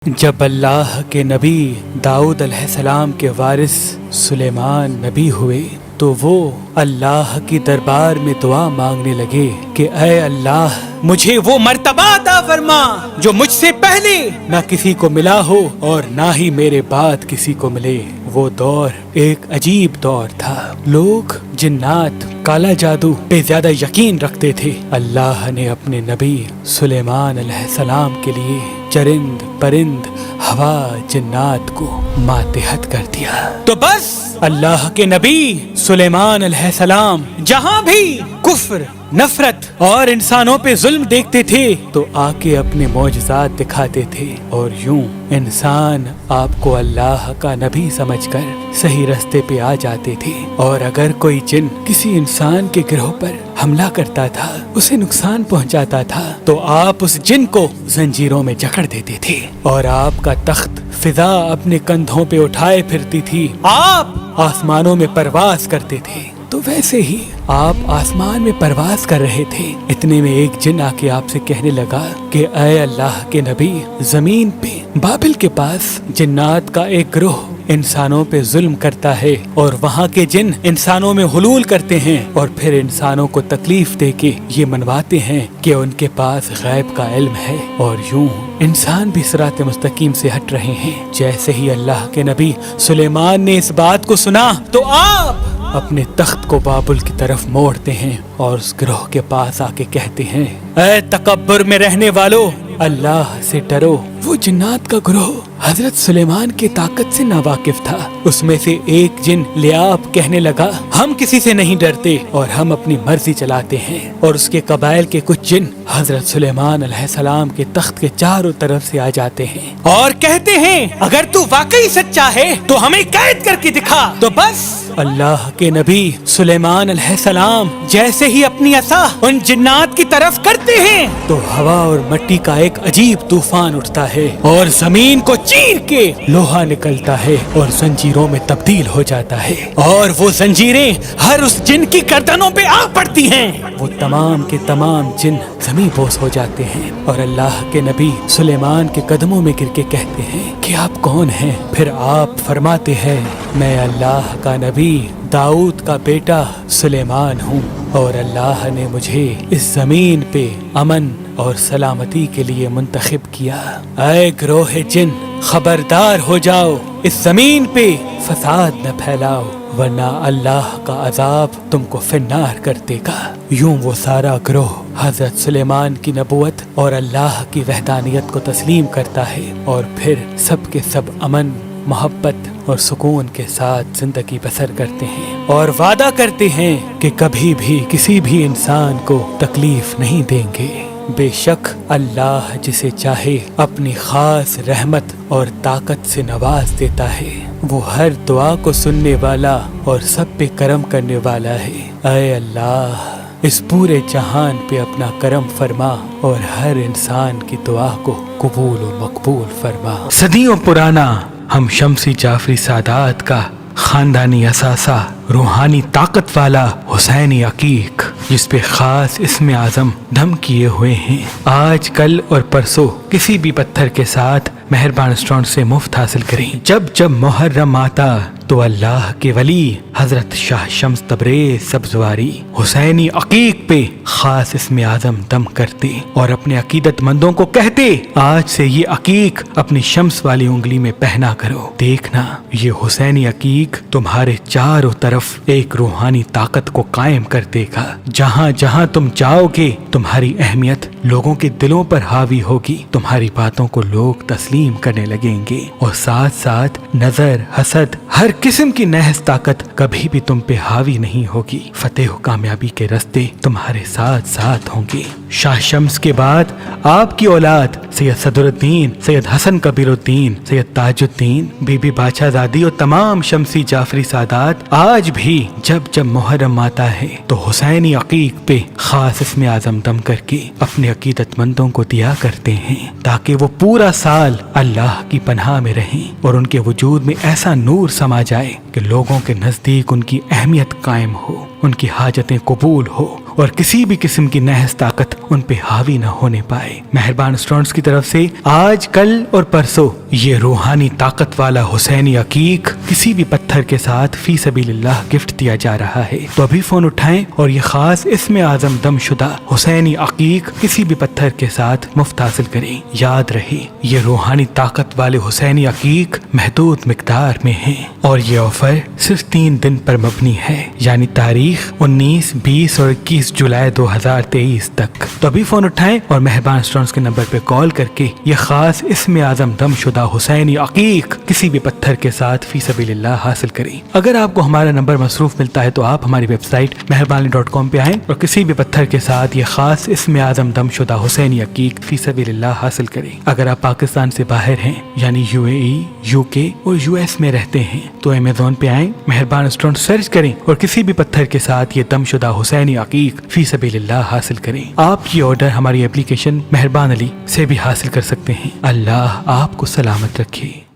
جب اللہ کے نبی داؤد علیہ السلام کے وارث سلیمان نبی ہوئے تو وہ اللہ کی دربار میں دعا مانگنے لگے کہ اے اللہ مجھے وہ مرتبہ عطا فرما جو مجھ سے پہلے نہ کسی کو ملا ہو اور نہ ہی میرے بعد کسی کو ملے۔ وہ دور ایک عجیب دور تھا، لوگ جنات کالا جادو پہ زیادہ یقین رکھتے تھے۔ اللہ نے اپنے نبی سلیمان علیہ السلام کے لیے چرند پرند ہوا جنات کو ماتحت کر دیا۔ تو بس اللہ کے نبی سلیمان علیہ السلام جہاں بھی کفر نفرت اور انسانوں پہ ظلم دیکھتے تھے تو آ کے اپنے معجزات دکھاتے تھے، اور یوں انسان آپ کو اللہ کا نبی سمجھ کر صحیح راستے پہ آ جاتے تھے۔ اور اگر کوئی جن کسی انسان کے گروہ پر حملہ کرتا تھا، اسے نقصان پہنچاتا تھا، تو آپ اس جن کو زنجیروں میں جکڑ دیتے تھے اور آپ کا تخت فضا اپنے کندھوں پہ اٹھائے پھرتی تھی، آپ آسمانوں میں پرواز کرتے تھے۔ تو ویسے ہی آپ آسمان میں پرواز کر رہے تھے، اتنے میں ایک جن آ کے آپ سے کہنے لگا کہ اے اللہ کے نبی، زمین پہ بابل کے پاس جنات کا ایک گروہ انسانوں پہ ظلم کرتا ہے، اور وہاں کے جن انسانوں میں حلول کرتے ہیں اور پھر انسانوں کو تکلیف دے کے یہ منواتے ہیں کہ ان کے پاس غیب کا علم ہے، اور یوں انسان بھی صراط مستقیم سے ہٹ رہے ہیں۔ جیسے ہی اللہ کے نبی سلیمان نے اس بات کو سنا تو آپ اپنے تخت کو بابل کی طرف موڑتے ہیں اور اس گروہ کے پاس آ کے کہتے ہیں، اے تکبر میں رہنے والو، اللہ سے ڈرو۔ وہ جنات کا گروہ حضرت سلیمان کی طاقت سے ناواقف تھا۔ اس میں سے ایک جن لیاب کہنے لگا، ہم کسی سے نہیں ڈرتے اور ہم اپنی مرضی چلاتے ہیں، اور اس کے قبائل کے کچھ جن حضرت سلیمان علیہ السلام کے تخت کے چاروں طرف سے آ جاتے ہیں اور کہتے ہیں، اگر تو واقعی سچا ہے تو ہمیں قید کر کے دکھا۔ تو بس اللہ کے نبی سلیمان علیہ السلام جیسے ہی اپنی عصا ان جنات کی طرف کرتے ہیں تو ہوا اور مٹی کا ایک عجیب طوفان اٹھتا ہے اور زمین کو چیر کے لوہا نکلتا ہے اور زنجیروں میں تبدیل ہو جاتا ہے، اور وہ زنجیریں ہر اس جن کی گردنوں پہ آ پڑتی ہیں۔ وہ تمام کے تمام جن زمین بوس ہو جاتے ہیں، اور اللہ کے نبی سلیمان کے قدموں میں گر کے کہتے ہیں کہ آپ کون ہیں؟ پھر آپ فرماتے ہیں، میں اللہ کا نبی داؤد کا بیٹا سلیمان ہوں، اور اللہ نے مجھے اس زمین پہ امن اور سلامتی کے لیے منتخب کیا۔ اے گروہ جن، خبردار ہو جاؤ، اس زمین پہ فساد نہ پھیلاؤ، ورنہ اللہ کا عذاب تم کو فنار کر دے گا۔ یوں وہ سارا گروہ حضرت سلیمان کی نبوت اور اللہ کی وحدانیت کو تسلیم کرتا ہے، اور پھر سب کے سب امن محبت اور سکون کے ساتھ زندگی بسر کرتے ہیں، اور وعدہ کرتے ہیں کہ کبھی بھی کسی بھی انسان کو تکلیف نہیں دیں گے۔ بے شک اللہ جسے چاہے اپنی خاص رحمت اور طاقت سے نواز دیتا ہے، وہ ہر دعا کو سننے والا اور سب پہ کرم کرنے والا ہے۔ اے اللہ، اس پورے جہان پہ اپنا کرم فرما اور ہر انسان کی دعا کو قبول و مقبول فرما۔ صدیوں پرانا ہم شمسی جعفری سادات کا خاندانی اثاثہ، روحانی طاقت والا حسینی عقیق، جس پہ خاص اسم اعظم دم کیے ہوئے ہیں، آج کل اور پرسوں کسی بھی پتھر کے ساتھ مہربان اسٹون سے مفت حاصل کریں۔ جب جب محرم آتا تو اللہ کے ولی حضرت شاہ شمس تبریز سبزواری حسینی عقیق پہ خاص اسم اعظم دم کرتے اور اپنے عقیدت مندوں کو کہتے، آج سے یہ عقیق اپنی شمس والی انگلی میں پہنا کرو، دیکھنا یہ حسینی عقیق تمہارے چاروں طرف ایک روحانی طاقت کو قائم کر دے گا۔ جہاں جہاں تم جاؤ گے تمہاری اہمیت لوگوں کے دلوں پر حاوی ہوگی، تمہاری باتوں کو لوگ تسلیم کرنے لگیں گے، اور ساتھ ساتھ نظر حسد ہر قسم کی نحس طاقت کبھی بھی تم پہ حاوی نہیں ہوگی۔ فتح و کامیابی کے راستے تمہارے ساتھ ساتھ ہوں گے۔ شاہ شمس کے بعد آپ کی اولاد سید صدر الدین، سید حسن کبیر الدین، سید تاج الدین، بی بی بادشاہ زادی اور تمام شمسی جعفری سادات آج بھی جب جب محرم آتا ہے تو حسینی عقیق پہ خاص اسم اعظم دم کر کے اپنے عقیدت مندوں کو دیا کرتے ہیں، تاکہ وہ پورا سال اللہ کی پناہ میں رہیں اور ان کے وجود میں ایسا نور سما جائے کہ لوگوں کے نزدیک ان کی اہمیت قائم ہو، ان کی حاجتیں قبول ہو اور کسی بھی قسم کی نحس طاقت ان پہ حاوی نہ ہونے پائے۔ مہربان اسٹوڈنٹس کی طرف سے آج، کل اور پرسوں یہ روحانی طاقت والا حسینی عقیق کسی بھی پتھر کے ساتھ فی سبیل اللہ گفٹ دیا جا رہا ہے، تو ابھی فون اٹھائیں اور یہ خاص اسم اعظم دم شدہ حسینی عقیق کسی بھی پتھر کے ساتھ مفت حاصل کریں۔ یاد رہے یہ روحانی طاقت والے حسینی عقیق محدود مقدار میں ہیں اور یہ آفر صرف 3 دن پر مبنی ہے، یعنی تاریخ 19، 20 اور 21 جولائی 2023 تک۔ تو ابھی فون اٹھائیں اور مہربان اسٹوڈنٹس کے نمبر پہ کال کر کے یہ خاص اسم اعظم دم شدہ حسینی عقیق کسی بھی پتھر کے ساتھ فی سبیل اللہ حاصل کریں۔ اگر آپ کو ہمارا نمبر مصروف ملتا ہے تو آپ ہماری ویب سائٹ مہربانی.com پہ آئیں اور کسی بھی پتھر کے ساتھ یہ خاص اسم اعظم دم شدہ حسینی عقیق فی سبیل اللہ حاصل کریں۔ اگر آپ پاکستان سے باہر ہیں یعنی UAE، UK اور US میں رہتے ہیں تو Amazon پہ آئیں، مہربان اسٹوڈنٹ سرچ کریں اور کسی بھی پتھر کے ساتھ یہ دم شدہ حسینی عقیق فی سبیل اللہ حاصل کریں۔ آپ یہ آرڈر ہماری اپلیکیشن مہربان علی سے بھی حاصل کر سکتے ہیں۔ اللہ آپ کو سلامت رکھے۔